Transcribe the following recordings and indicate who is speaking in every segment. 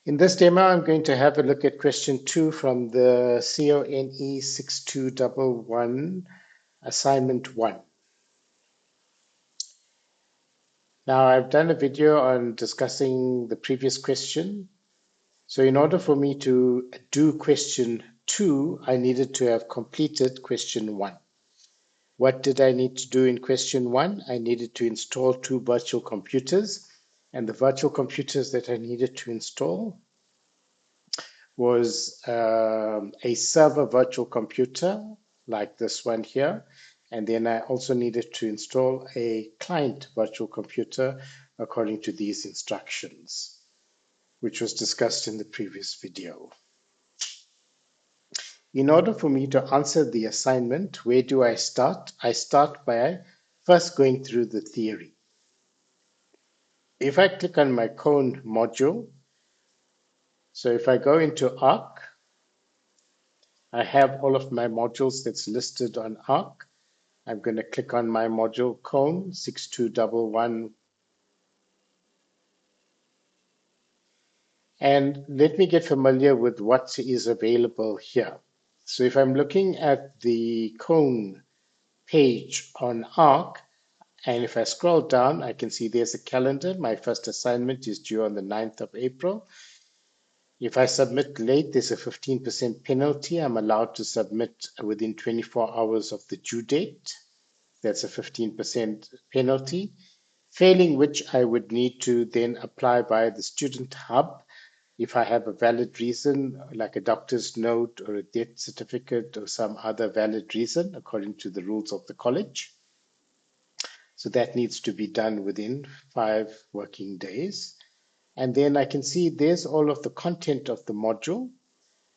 Speaker 1: In this demo, I'm going to have a look at question 2 from the CONE6211 assignment 1. Now, I've done a video on discussing the previous question. So in order for me to do question 2, I needed to have completed question 1. What did I need to do in question 1? I needed to install 2 virtual computers, and the virtual computers that I needed to install was a server virtual computer like this one here. And then I also needed to install a client virtual computer according to these instructions, which was discussed in the previous video. In order for me to answer the assignment, where do I start? I start by first going through the theory. If I click on my CONE module, so if I go into Arc, I have all of my modules that's listed on Arc. I'm going to click on my module CONE6211. And let me get familiar with what is available here. So if I'm looking at the CONE page on Arc, and if I scroll down, I can see there's a calendar. My first assignment is due on the 9th of April. If I submit late, there's a 15% penalty. I'm allowed to submit within 24 hours of the due date. That's a 15% penalty. Failing which, I would need to then apply via the Student Hub if I have a valid reason, like a doctor's note or a death certificate or some other valid reason according to the rules of the college. So that needs to be done within 5 working days. And then I can see there's all of the content of the module.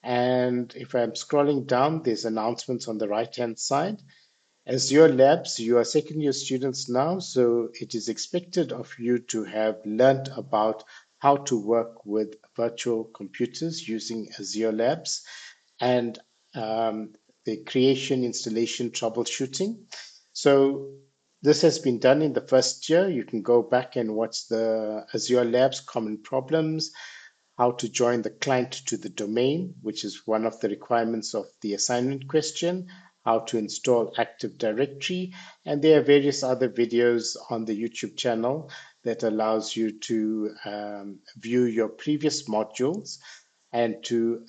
Speaker 1: And if I'm scrolling down, there's announcements on the right-hand side. Azure Labs, you are second year students now, so it is expected of you to have learned about how to work with virtual computers using Azure Labs and the creation, installation, troubleshooting. So this has been done in the first year. You can go back and watch the Azure Labs common problems, how to join the client to the domain, which is one of the requirements of the assignment question, how to install Active Directory, and there are various other videos on the YouTube channel that allows you to view your previous modules and to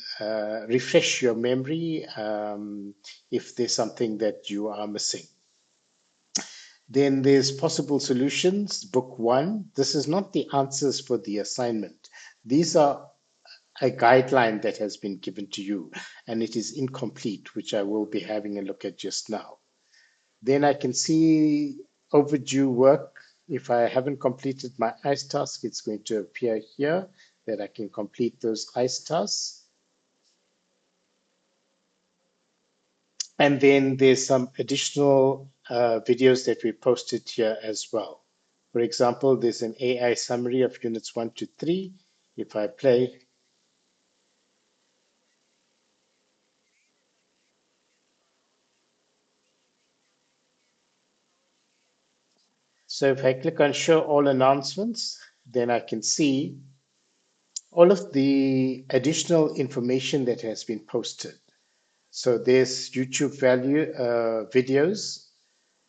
Speaker 1: refresh your memory if there's something that you are missing. Then there's possible solutions, book 1. This is not the answers for the assignment. These are a guideline that has been given to you, and it is incomplete, which I will be having a look at just now. Then I can see overdue work. If I haven't completed my ICE task, it's going to appear here that I can complete those ICE tasks. And then there's some additional videos that we posted here as well. For example, there's an AI summary of units 1 to 3. If I play, so if I click on show all announcements, then I can see all of the additional information that has been posted. So there's YouTube videos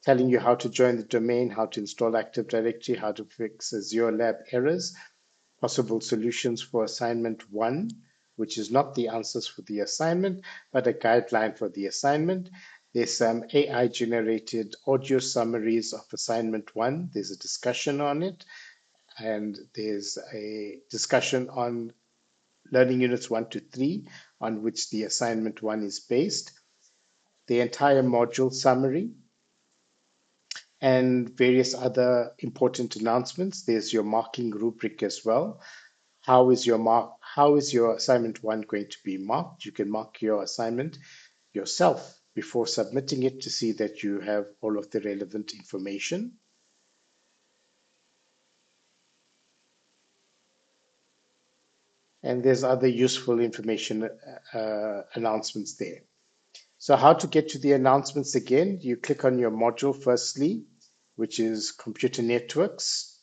Speaker 1: telling you how to join the domain, how to install Active Directory, how to fix Azure Lab errors, possible solutions for assignment 1, which is not the answers for the assignment, but a guideline for the assignment. There's some AI generated audio summaries of assignment 1. There's a discussion on it, and there's a discussion on learning units 1 to 3, on which the assignment 1 is based, the entire module summary, and various other important announcements. There's your marking rubric as well. How is your assignment 1 going to be marked? You can mark your assignment yourself before submitting it to see that you have all of the relevant information. And there's other useful information announcements there. So how to get to the announcements again? You click on your module firstly, which is Computer Networks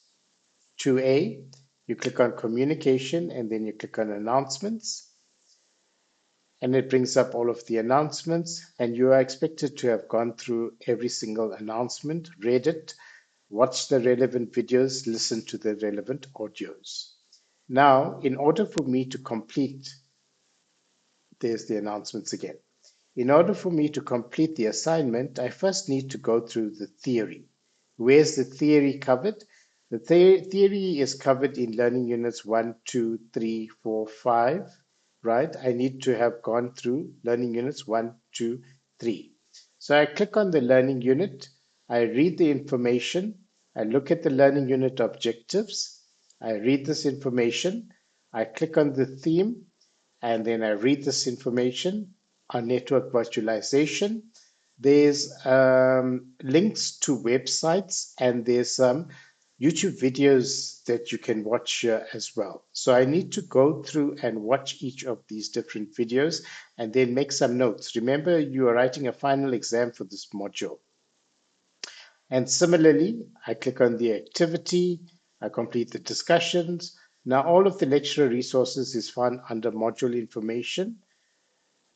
Speaker 1: 2A. You click on communication and then you click on announcements, and it brings up all of the announcements, and you are expected to have gone through every single announcement, read it, watch the relevant videos, listen to the relevant audios. Now, in order for me to complete, there's the announcements again. In order for me to complete the assignment, I first need to go through the theory. Where's the theory covered? The theory is covered in learning units 1, 2, 3, 4, 5, right? I need to have gone through learning units 1, 2, 3. So I click on the learning unit, I read the information, I look at the learning unit objectives, I read this information, I click on the theme, and then I read this information on network virtualization. There's links to websites, and there's some YouTube videos that you can watch here as well. So I need to go through and watch each of these different videos and then make some notes. Remember, you are writing a final exam for this module. And similarly, I click on the activity, I complete the discussions. Now all of the lecturer resources is found under module information,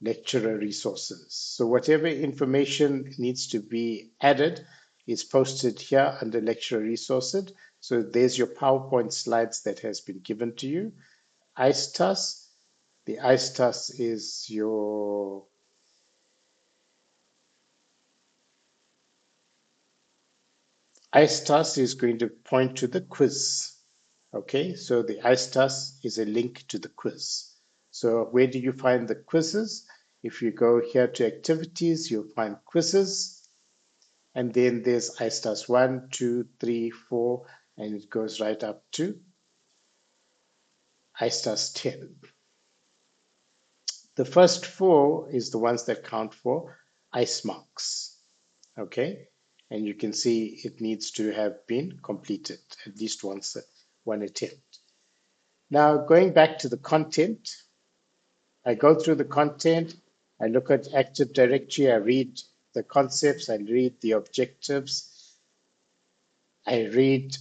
Speaker 1: lecturer resources. So whatever information needs to be added is posted here under lecturer resources. So there's your PowerPoint slides that has been given to you. ICE-TUS, the ICE-TUS is your ICE-TUS is going to point to the quiz. Okay, so the ICE-TUS is a link to the quiz. So where do you find the quizzes? If you go here to activities, you'll find quizzes. And then there's ICE-TUS 1, 2, 3, 4, and it goes right up to ICE-TUS 10. The first 4 is the ones that count for ICE marks. Okay, and you can see it needs to have been completed at least once, one attempt. Now going back to the content, I go through the content, I look at Active Directory, I read the concepts, I read the objectives, I read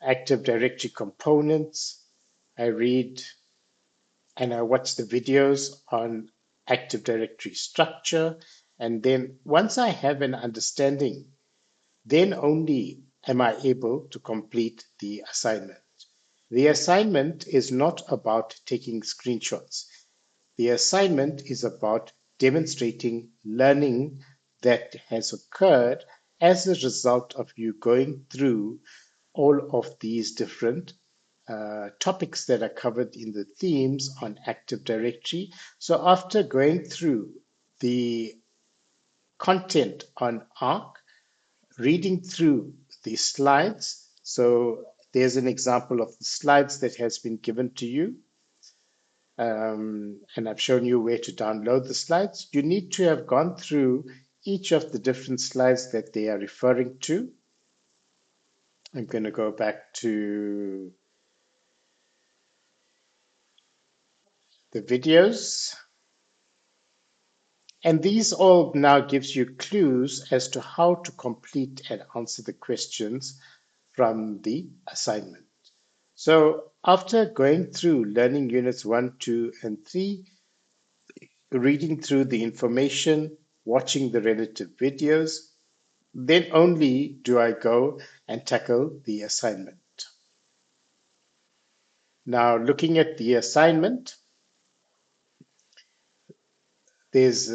Speaker 1: Active Directory components, I read and I watch the videos on Active Directory structure. And then once I have an understanding, then only am I able to complete the assignment. The assignment is not about taking screenshots. The assignment is about demonstrating learning that has occurred as a result of you going through all of these different topics that are covered in the themes on Active Directory. So after going through the content on Arc, reading through the slides, so there's an example of the slides that has been given to you. And I've shown you where to download the slides. You need to have gone through each of the different slides that they are referring to. I'm going to go back to the videos. And these all now gives you clues as to how to complete and answer the questions from the assignment. So after going through learning units 1, 2, and 3, reading through the information, watching the relative videos, then only do I go and tackle the assignment. Now, looking at the assignment, there's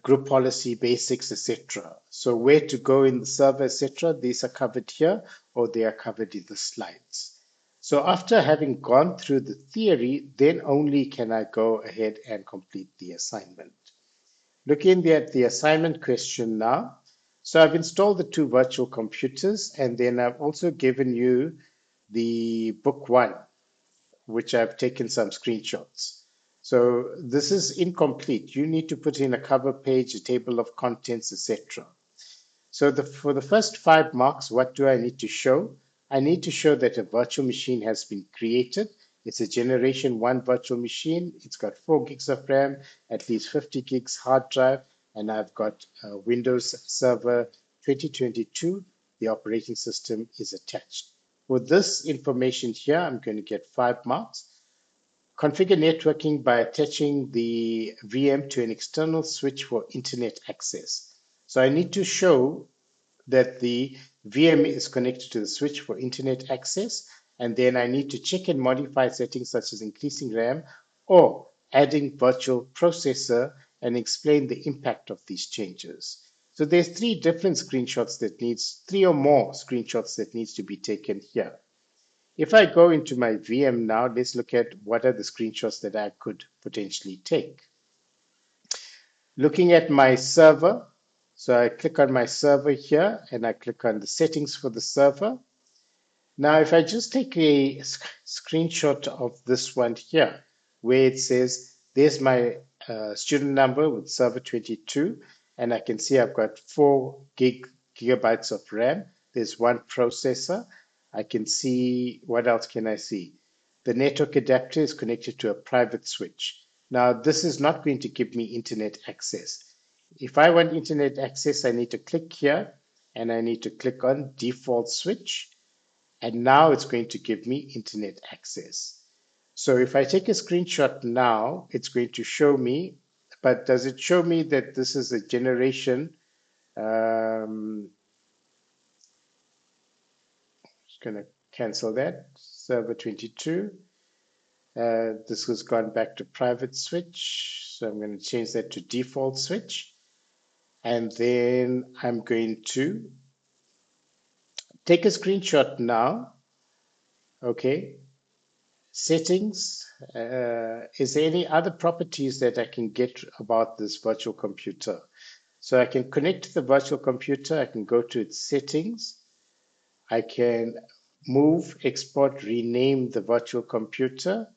Speaker 1: group policy basics, etc. So where to go in the server, etc. These are covered here, or they are covered in the slides. So after having gone through the theory, then only can I go ahead and complete the assignment. Looking at the assignment question now. So I've installed the 2 virtual computers, and then I've also given you the book 1, which I've taken some screenshots. So this is incomplete. You need to put in a cover page, a table of contents, etc. So for the first 5 marks, what do I need to show? I need to show that a virtual machine has been created. It's a generation 1 virtual machine. It's got 4 gigs of RAM, at least 50 gigs hard drive, and I've got Windows Server 2022. The operating system is attached. For this information here, I'm going to get 5 marks. Configure networking by attaching the VM to an external switch for internet access. So I need to show that the VM is connected to the switch for internet access, and then I need to check and modify settings such as increasing RAM or adding virtual processor and explain the impact of these changes. So there's three or more screenshots that needs to be taken here. If I go into my VM now, let's look at what are the screenshots that I could potentially take. Looking at my server, so I click on my server here and I click on the settings for the server. Now, if I just take a screenshot of this one here, where it says, there's my student number with server 22, and I can see I've got 4 gigabytes of RAM. There's one processor. I can see, what else can I see? The network adapter is connected to a private switch. Now, this is not going to give me internet access. If I want internet access, I need to click here and I need to click on default switch. And now it's going to give me internet access. So if I take a screenshot now, it's going to show me, but does it show me that this is a generation? Just going to cancel that. Server 22. This has gone back to private switch. So I'm going to change that to default switch. And then I'm going to take a screenshot now. Okay. Settings. Is there any other properties that I can get about this virtual computer? So I can connect to the virtual computer. I can go to its settings. I can move, export, rename the virtual computer.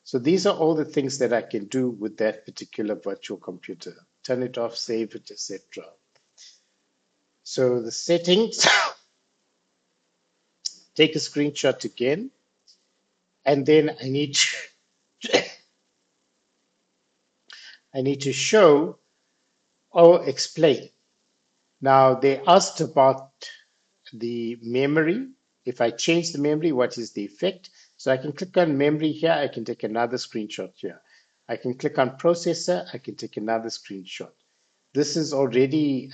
Speaker 1: So these are all the things that I can do with that particular virtual computer. Turn it off, save it, etc. So the settings, take a screenshot again, and then I need to show or explain. Now they asked about the memory. If I change the memory, what is the effect? So I can click on memory here. I can take another screenshot here. I can click on processor. I can take another screenshot. This is already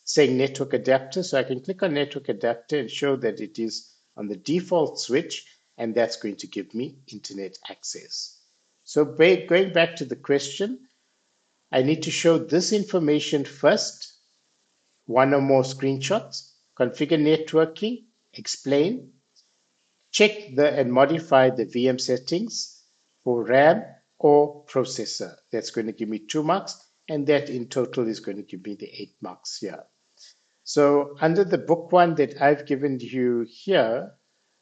Speaker 1: saying network adapter. So I can click on network adapter and show that it is on the default switch, and that's going to give me internet access. So going back to the question, I need to show this information first, one or more screenshots, configure networking, explain, check and modify the VM settings for RAM or processor. That's going to give me 2 marks, and that in total is going to give me the 8 marks here. So under the book one that I've given you here,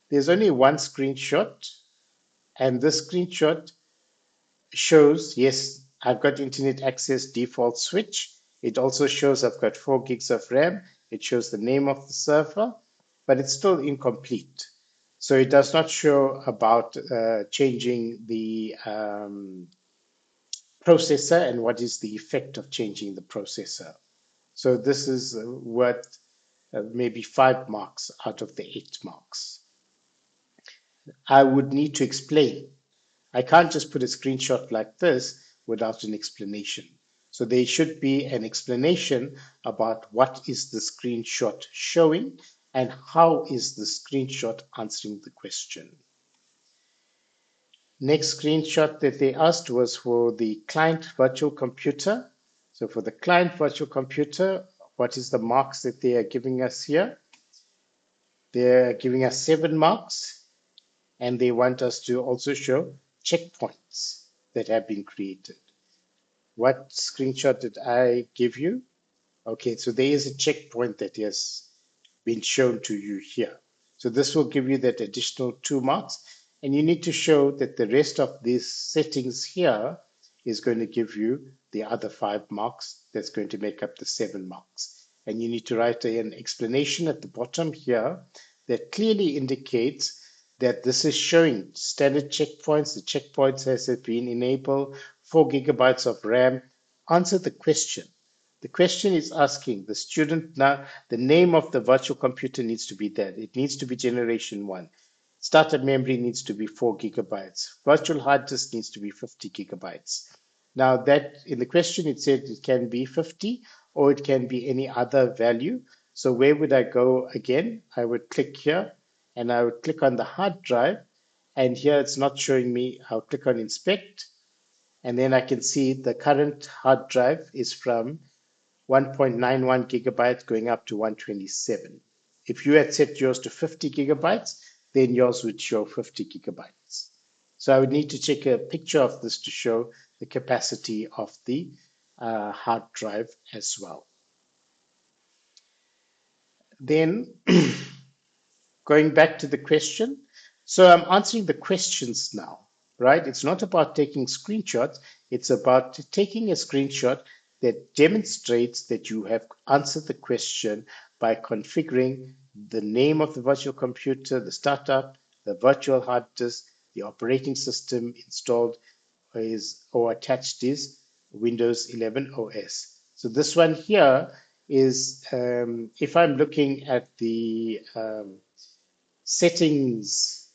Speaker 1: there's only one screenshot, and this screenshot shows, yes, I've got internet access default switch. It also shows I've got 4 gigs of RAM. It shows the name of the server, but it's still incomplete. So it does not show about changing the processor and what is the effect of changing the processor. So this is worth maybe 5 marks out of the 8 marks. I would need to explain. I can't just put a screenshot like this without an explanation. So there should be an explanation about what is the screenshot showing and how is the screenshot answering the question. Next screenshot that they asked was for the client virtual computer. So for the client virtual computer, what is the marks that they are giving us here? They're giving us 7 marks, and they want us to also show checkpoints that have been created. What screenshot did I give you? Okay, so there is a checkpoint that has been shown to you here. So this will give you that additional 2 marks, and you need to show that the rest of these settings here is going to give you the other 5 marks. That's going to make up the 7 marks. And you need to write an explanation at the bottom here that clearly indicates that this is showing standard checkpoints. The checkpoints has been enabled, 4 gigabytes of RAM. Answer the question. The question is asking the student now, the name of the virtual computer needs to be there. It needs to be generation 1. Startup memory needs to be 4 gigabytes. Virtual hard disk needs to be 50 gigabytes. Now that in the question it said it can be 50 or it can be any other value. So where would I go again? I would click here and I would click on the hard drive, and here it's not showing me. I'll click on inspect, and then I can see the current hard drive is from 1.91 gigabytes going up to 127. If you had set yours to 50 gigabytes, then yours would show 50 gigabytes. So I would need to take a picture of this to show the capacity of the hard drive as well. Then going back to the question, so I'm answering the questions now, right? It's not about taking screenshots. It's about taking a screenshot that demonstrates that you have answered the question by configuring the name of the virtual computer, the startup, the virtual hard disk, the operating system installed is or attached is Windows 11 OS. So this one here is, if I'm looking at the settings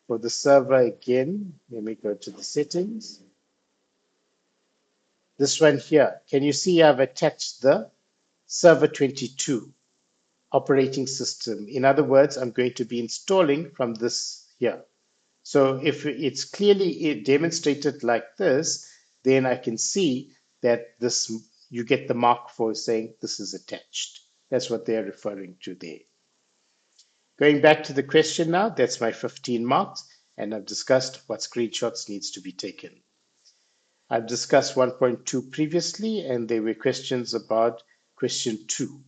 Speaker 1: for the server again, let me go to the settings. This one here, can you see I've attached the server 22 operating system? In other words, I'm going to be installing from this here. So if it's clearly demonstrated like this, then I can see that this, you get the mark for saying this is attached. That's what they're referring to there. Going back to the question now, that's my 15 marks, and I've discussed what screenshots needs to be taken. I've discussed 1.2 previously, and there were questions about question 2.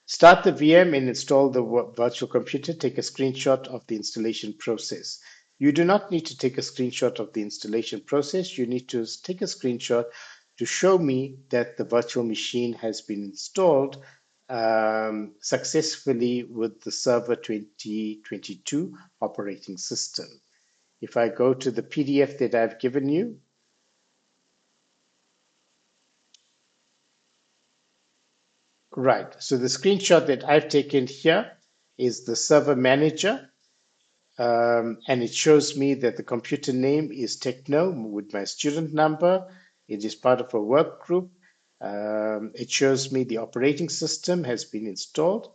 Speaker 1: Start the VM and install the virtual computer. Take a screenshot of the installation process. You do not need to take a screenshot of the installation process. You need to take a screenshot to show me that the virtual machine has been installed successfully with the Server 2022 operating system. If I go to the PDF that I've given you, right, so the screenshot that I've taken here is the server manager, and it shows me that the computer name is Techno with my student number. It is part of a work group. It shows me the operating system has been installed.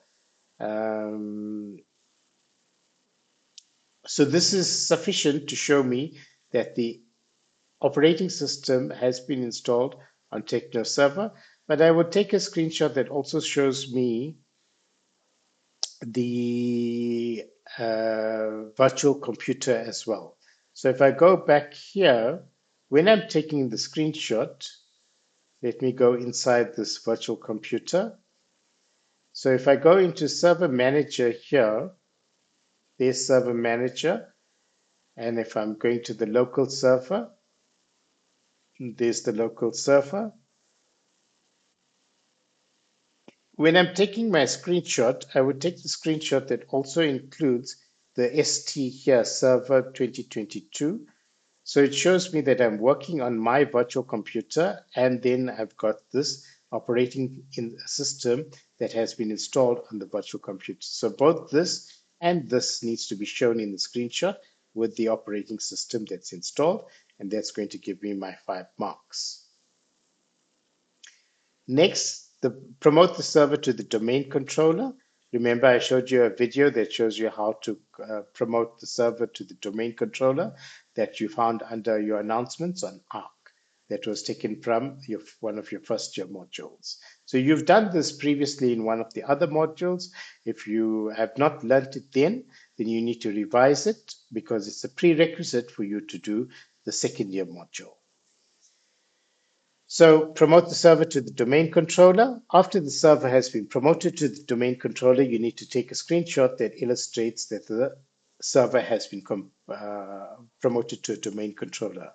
Speaker 1: So this is sufficient to show me that the operating system has been installed on Techno server, but I would take a screenshot that also shows me the virtual computer as well. So if I go back here, when I'm taking the screenshot, let me go inside this virtual computer. So if I go into Server Manager here, there's Server Manager. And if I'm going to the local server, there's the local server. When I'm taking my screenshot, I would take the screenshot that also includes the ST here, Server 2022. So it shows me that I'm working on my virtual computer, and then I've got this operating system that has been installed on the virtual computer. So both this and this needs to be shown in the screenshot with the operating system that's installed, and that's going to give me my 5 marks. Next, promote the server to the domain controller. Remember, I showed you a video that shows you how to promote the server to the domain controller that you found under your announcements on ARC. That was taken from one of your first year modules. So you've done this previously in one of the other modules. If you have not learned it then you need to revise it because it's a prerequisite for you to do the second year module. So promote the server to the domain controller. After the server has been promoted to the domain controller, you need to take a screenshot that illustrates that the server has been promoted to a domain controller.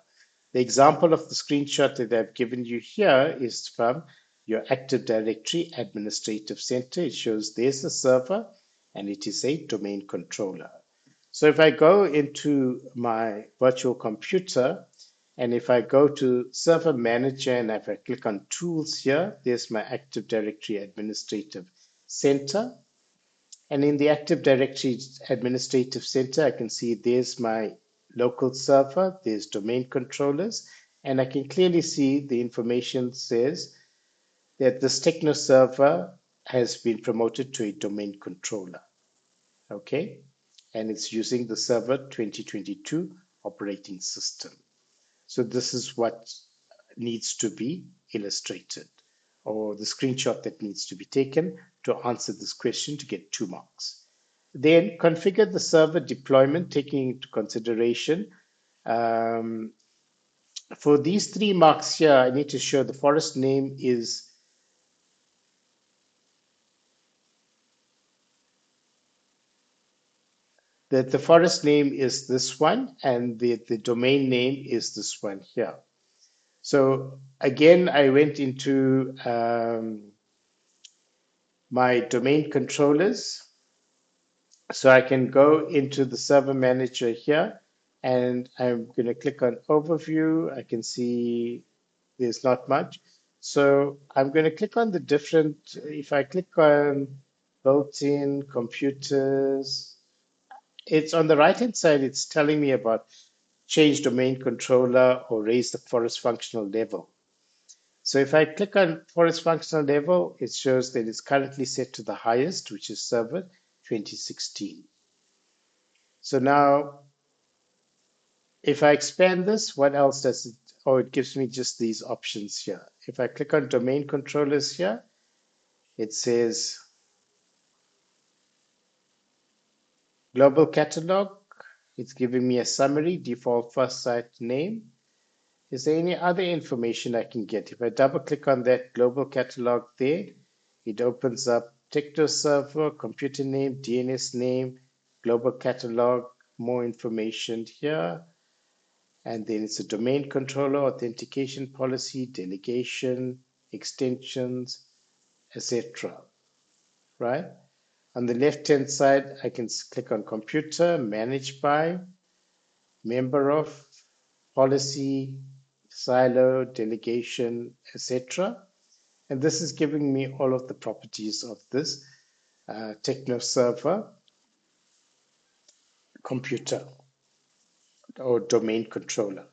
Speaker 1: The example of the screenshot that I've given you here is from your Active Directory Administrative Center. It shows there's a server and it is a domain controller. So if I go into my virtual computer And if I go to Server Manager and if I click on Tools here, there's my Active Directory Administrative Center. And in the Active Directory Administrative Center, I can see there's my local server, there's domain controllers, and I can clearly see the information says that this Techno server has been promoted to a domain controller. Okay, and it's using the server 2022 operating system. So this is what needs to be illustrated, or the screenshot that needs to be taken to answer this question to get 2 marks. Then configure the server deployment taking into consideration. For these 3 marks here, I need to show the forest name is that the forest name is this one and the domain name is this one here. So again, I went into my domain controllers. So I can go into the server manager here and I'm going to click on overview. I can see there's not much. So I'm going to click on the different, if I click on built-in computers, it's on the right hand side, it's telling me about change domain controller or raise the forest functional level. So if I click on forest functional level, it shows that it's currently set to the highest, which is server 2016. So now if I expand this, what else does it? Oh, it gives me just these options here. If I click on domain controllers here, it says global catalog. It's giving me a summary, default first site name. Is there any other information I can get? If I double click on that global catalog there, it opens up Techno server, computer name, DNS name, global catalog, more information here. And then it's a domain controller, authentication policy, delegation, extensions, etc. Right? On the left-hand side, I can click on computer, managed by, member of, policy, silo, delegation, etc. And this is giving me all of the properties of this Techno server computer or domain controller.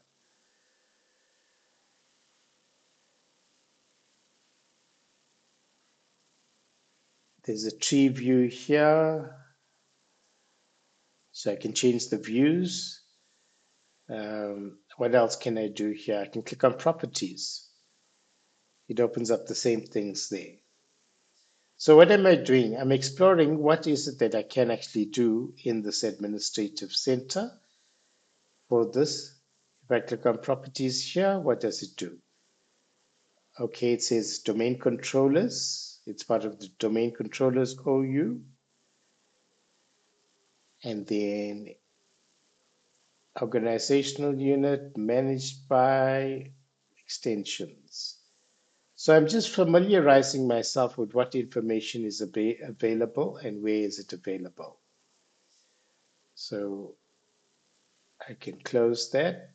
Speaker 1: There's a tree view here. So I can change the views. What else can I do here? I can click on properties. It opens up the same things there. So what am I doing? I'm exploring what is it that I can actually do in this administrative center for this. If I click on properties here, what does it do? Okay, it says domain controllers. It's part of the domain controllers OU. And then organizational unit managed by extensions. So I'm just familiarizing myself with what information is available and where is it available. So I can close that.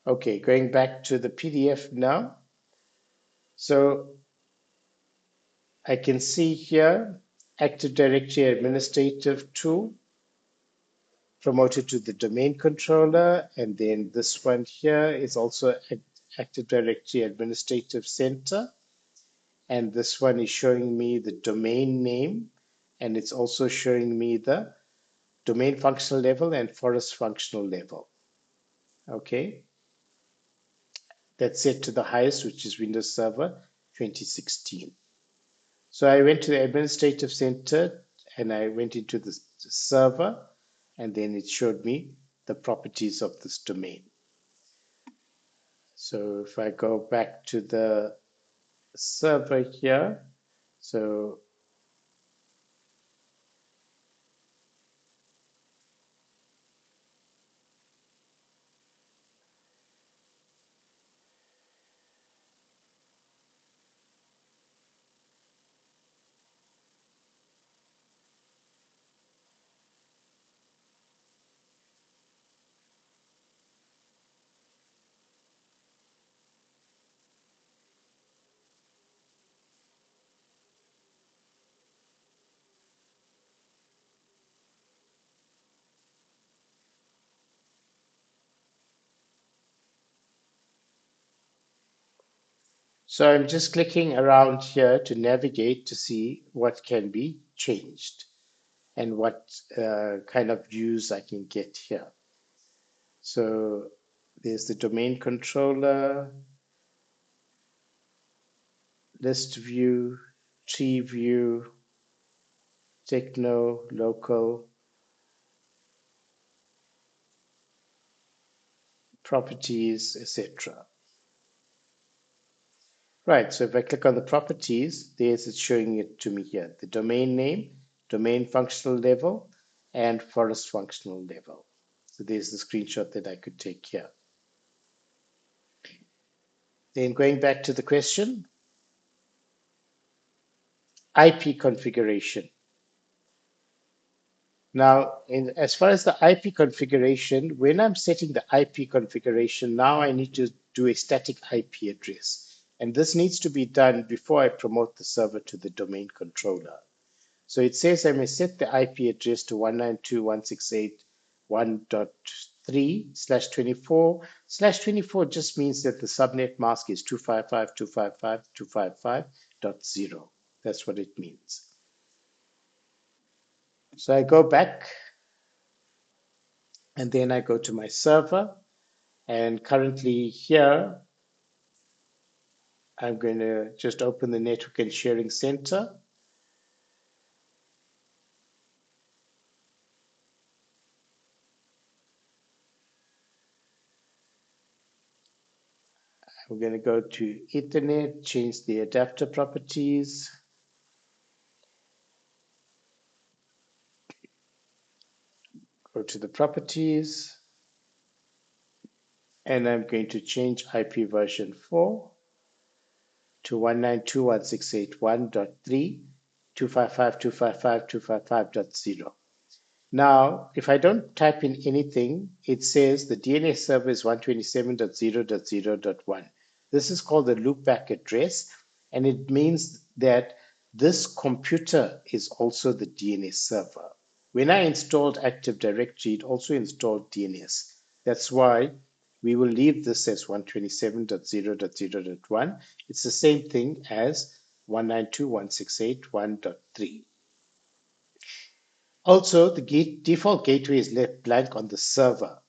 Speaker 1: Okay, going back to the PDF now. So I can see here Active Directory Administrative Tool promoted to the domain controller, and then this one here is also Active Directory Administrative Center, and this one is showing me the domain name, and it's also showing me the domain functional level and forest functional level. Okay, that's set to the highest, which is Windows Server 2016. So I went to the administrative center and I went into the server, and then it showed me the properties of this domain. So if I go back to the server here, so So I'm just clicking around here to navigate to see what can be changed and what kind of views I can get here. So there's the domain controller, list view, tree view, techno, local, properties, etc. Right, so if I click on the properties, there's it's showing it to me here. The domain name, domain functional level, and forest functional level. So there's the screenshot that I could take here. Then going back to the question, IP configuration. Now, as far as the IP configuration, when I'm setting the IP configuration, now I need to do a static IP address. And this needs to be done before I promote the server to the domain controller. So it says I may set the IP address to 192.168.1.3/24. /24 just means that the subnet mask is 255.255.255.0. That's what it means. So I go back and then I go to my server. And currently here, I'm going to just open the Network and Sharing Center. I'm going to go to Ethernet, change the adapter properties. Go to the properties. And I'm going to change IP version 4 to 192.168.1.3, 255.255.255.0. Now, if I don't type in anything, it says the DNS server is 127.0.0.1. This is called the loopback address, and it means that this computer is also the DNS server. When I installed Active Directory, it also installed DNS. That's why we will leave this as 127.0.0.1. It's the same thing as 192.168.1.3. Also, the default gateway is left blank on the server.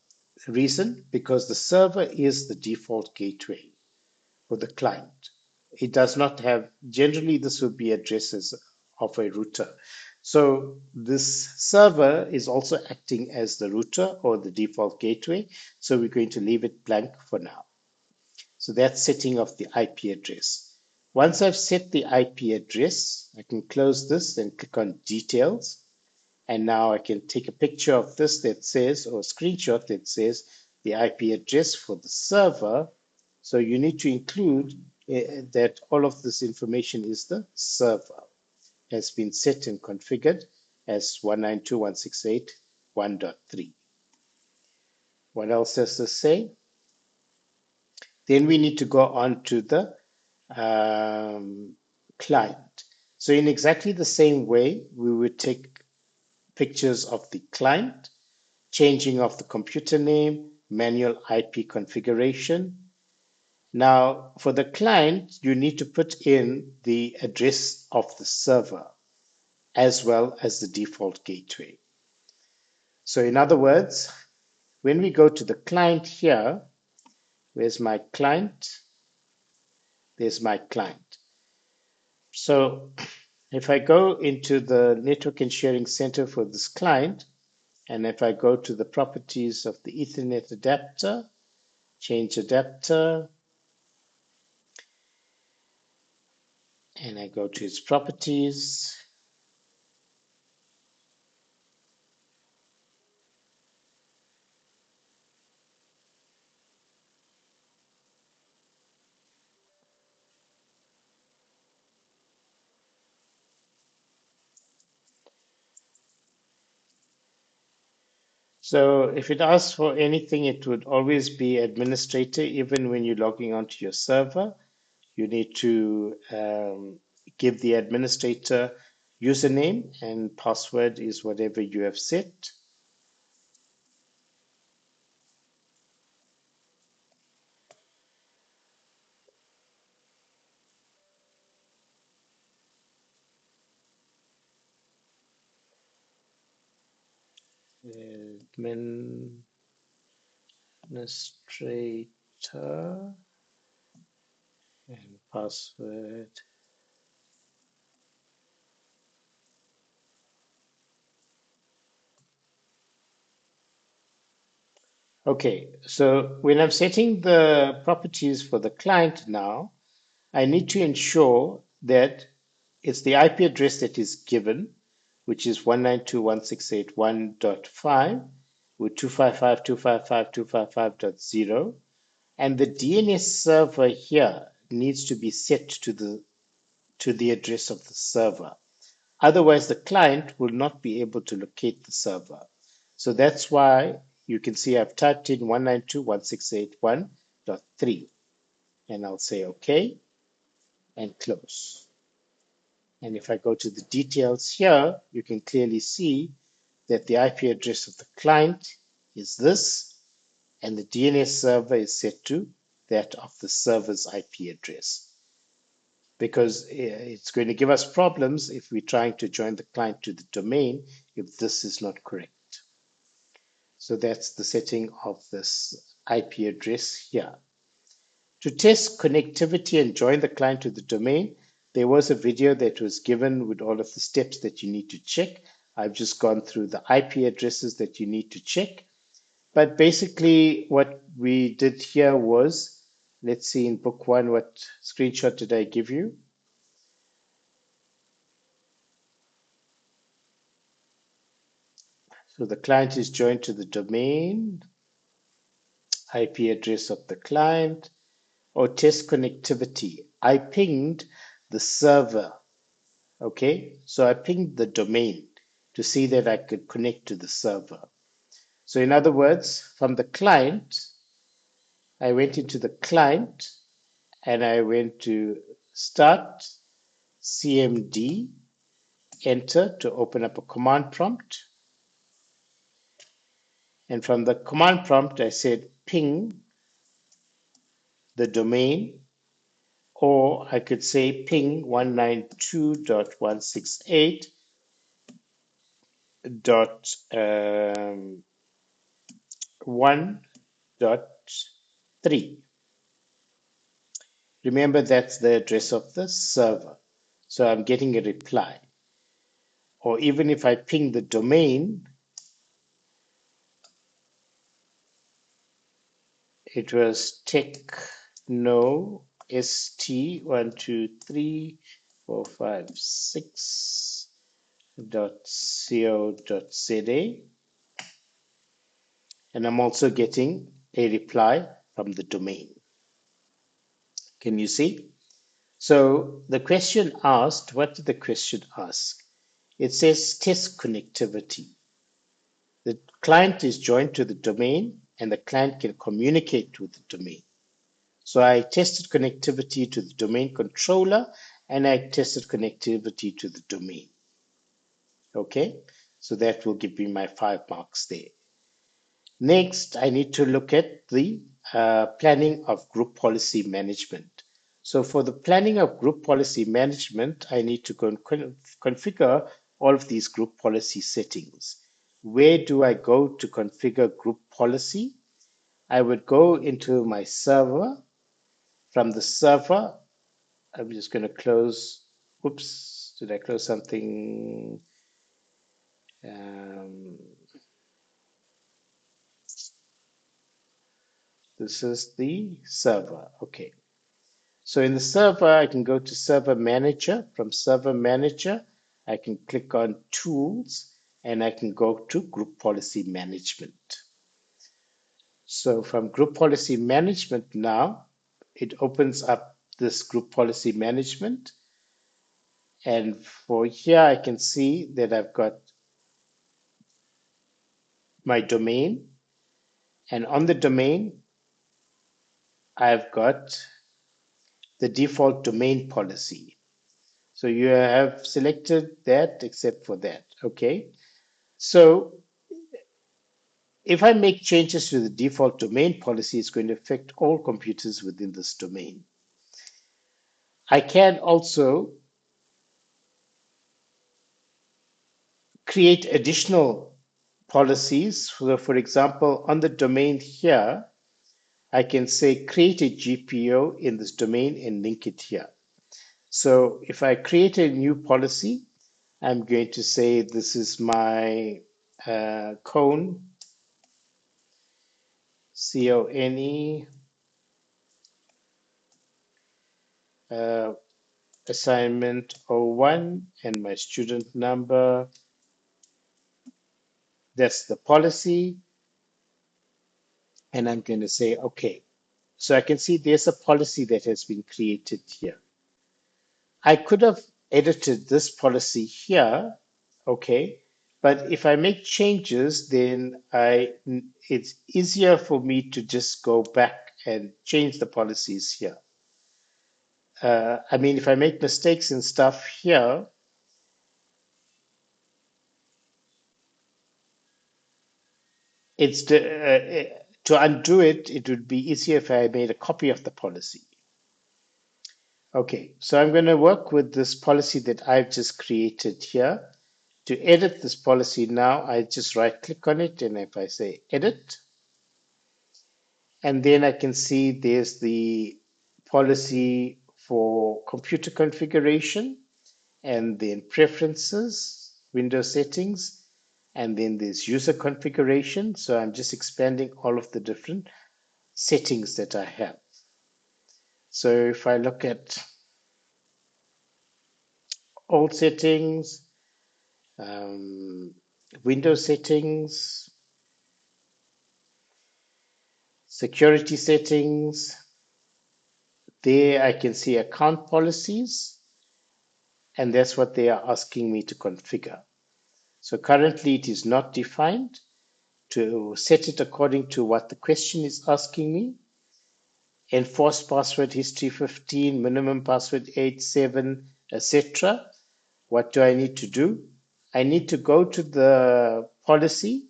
Speaker 1: The reason? Because the server is the default gateway for the client. It does not have, generally this would be addresses of a router. So this server is also acting as the router or the default gateway. So we're going to leave it blank for now. So that's setting of the IP address. Once I've set the IP address, I can close this and click on details. And now I can take a picture of this that says, or a screenshot that says the IP address for the server. So you need to include that all of this information is the server, has been set and configured as 192.168.1.3. What else does this say? Then we need to go on to the client. So in exactly the same way, we would take pictures of the client, changing of the computer name, manual IP configuration. Now, for the client, you need to put in the address of the server as well as the default gateway. So in other words, when we go to the client here, where's my client? There's my client. So if I go into the Network and Sharing Center for this client, and if I go to the properties of the Ethernet adapter, change adapter, and I go to its properties. So if it asks for anything, it would always be administrator. Even when you're logging onto your server, you need to give the administrator username, and password is whatever you have set. administrator and password. Okay, so when I'm setting the properties for the client now, I need to ensure that it's the IP address that is given, which is 192.168.1.5 with 255.255.255.0. And the DNS server here needs to be set to the address of the server. Otherwise, the client will not be able to locate the server. So that's why you can see I've typed in 192.168.1.3 and I'll say OK and close. And if I go to the details here, you can clearly see that the IP address of the client is this, and the DNS server is set to that of the server's IP address. Because it's going to give us problems if we're trying to join the client to the domain if this is not correct. So that's the setting of this IP address here. To test connectivity and join the client to the domain, there was a video that was given with all of the steps that you need to check. I've just gone through the IP addresses that you need to check. But basically, what we did here was, let's see in book one, what screenshot did I give you? So the client is joined to the domain, IP address of the client, or test connectivity. I pinged the server. Okay, so I pinged the domain to see that I could connect to the server. So in other words, from the client, I went into the client and I went to start CMD, enter to open up a command prompt. And from the command prompt, I said ping the domain, or I could say ping 192.168.1.3. Remember, that's the address of the server. So I'm getting a reply. Or even if I ping the domain, it was techno st12345 6.co.za, and I'm also getting a reply from the domain. Can you see? So the question asked, what did the question ask? It says test connectivity. The client is joined to the domain and the client can communicate with the domain. So I tested connectivity to the domain controller and I tested connectivity to the domain. Okay, so that will give me my 5 marks there. Next, I need to look at the planning of group policy management. So for the planning of group policy management, I need to configure all of these group policy settings. Where do I go to configure group policy? I would go into my server. From the server, I'm just going to close. Oops, did I close something? This is the server. Okay. So in the server, I can go to server manager. From server manager, I can click on tools and I can go to group policy management. So from group policy management now, it opens up this group policy management. And for here, I can see that I've got my domain. And on the domain, I've got the default domain policy. So you have selected that except for that. Okay. So if I make changes to the default domain policy, it's going to affect all computers within this domain. I can also create additional policies. So for example, on the domain here, I can say create a GPO in this domain and link it here. So if I create a new policy, I'm going to say this is my CONE, CONE, uh, assignment 01 and my student number. That's the policy. And I'm going to say, okay. So I can see there's a policy that has been created here. I could have edited this policy here, okay, but if I make changes, then it's easier for me to just go back and change the policies here. I mean, if I make mistakes and stuff here, to undo it, it would be easier if I made a copy of the policy. Okay, so I'm going to work with this policy that I've just created here. To edit this policy now, I just right click on it, and if I say edit, and then I can see there's the policy for computer configuration, and then preferences, Windows settings, and then there's user configuration. So I'm just expanding all of the different settings that I have. So if I look at all settings, Windows settings, security settings, there I can see account policies, and that's what they are asking me to configure. So currently it is not defined. To set it according to what the question is asking me, enforced password history 15, minimum password 8, 7, etc. What do I need to do? I need to go to the policy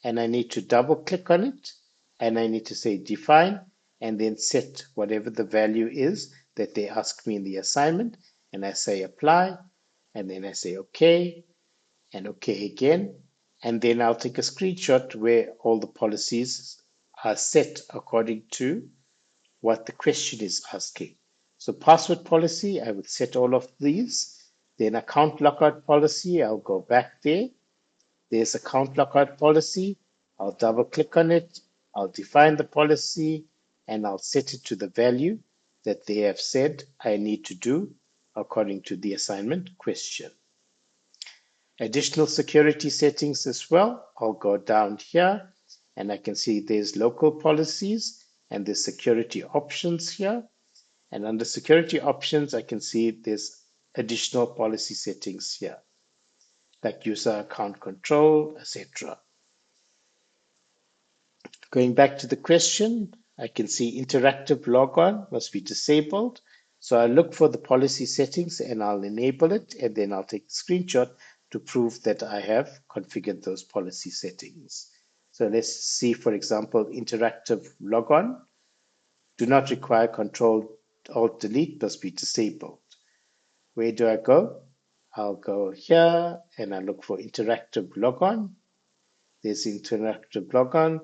Speaker 1: and I need to double click on it and I need to say define and then set whatever the value is that they ask me in the assignment, and I say apply, and then I say okay and okay again, and then I'll take a screenshot where all the policies are set according to what the question is asking. So password policy, I would set all of these. Then account lockout policy, I'll go back there. There's account lockout policy. I'll double click on it. I'll define the policy and I'll set it to the value that they have said I need to do according to the assignment question. Additional security settings as well. I'll go down here and I can see there's local policies and there's security options here. And under security options, I can see there's additional policy settings here, like user account control, etc. Going back to the question, I can see interactive logon must be disabled. So I'll look for the policy settings and I'll enable it, and then I'll take a screenshot to prove that I have configured those policy settings. So let's see, for example, interactive logon. Do not require Control Alt Delete, must be disabled. Where do I go? I'll go here and I look for interactive logon. There's interactive logon.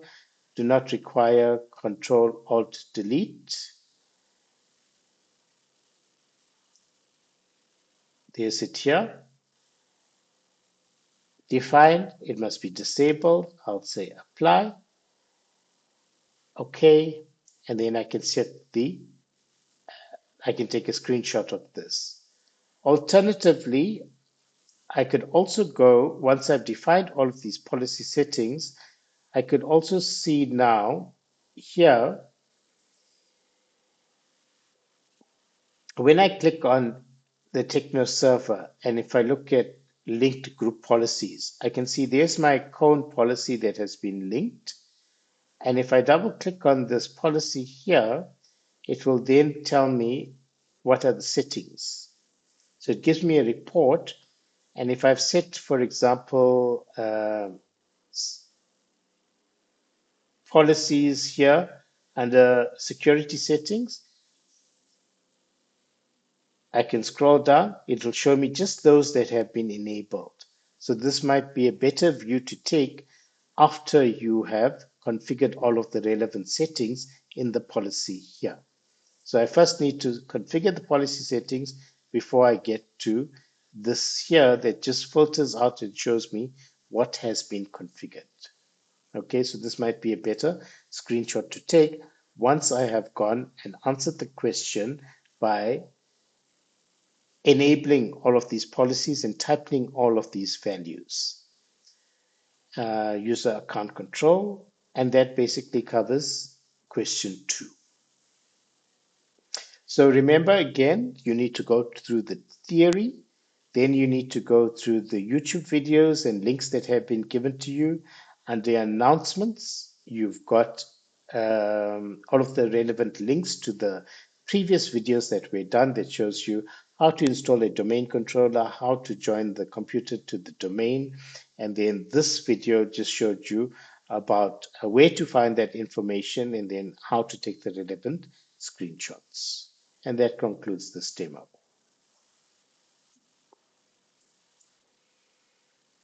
Speaker 1: Do not require Control Alt Delete. There's it here. Define, it must be disabled. I'll say apply. Okay. And then I can I can take a screenshot of this. Alternatively, I could also go, once I've defined all of these policy settings, I could also see now here, when I click on the Techno server, and if I look at linked group policies, I can see there's my CONE policy that has been linked. And if I double click on this policy here, it will then tell me what are the settings. So it gives me a report. And if I've set, for example, policies here under security settings, I can scroll down. It will show me just those that have been enabled. So this might be a better view to take after you have configured all of the relevant settings in the policy here. So I first need to configure the policy settings before I get to this here that just filters out and shows me what has been configured. Okay, so this might be a better screenshot to take once I have gone and answered the question by enabling all of these policies and typing all of these values. User account control, and that basically covers question 2. So remember again, you need to go through the theory, then you need to go through the YouTube videos and links that have been given to you. Under announcements, you've got all of the relevant links to the previous videos that were done that shows you how to install a domain controller, how to join the computer to the domain. And then this video just showed you about where to find that information and then how to take the relevant screenshots. And that concludes this demo.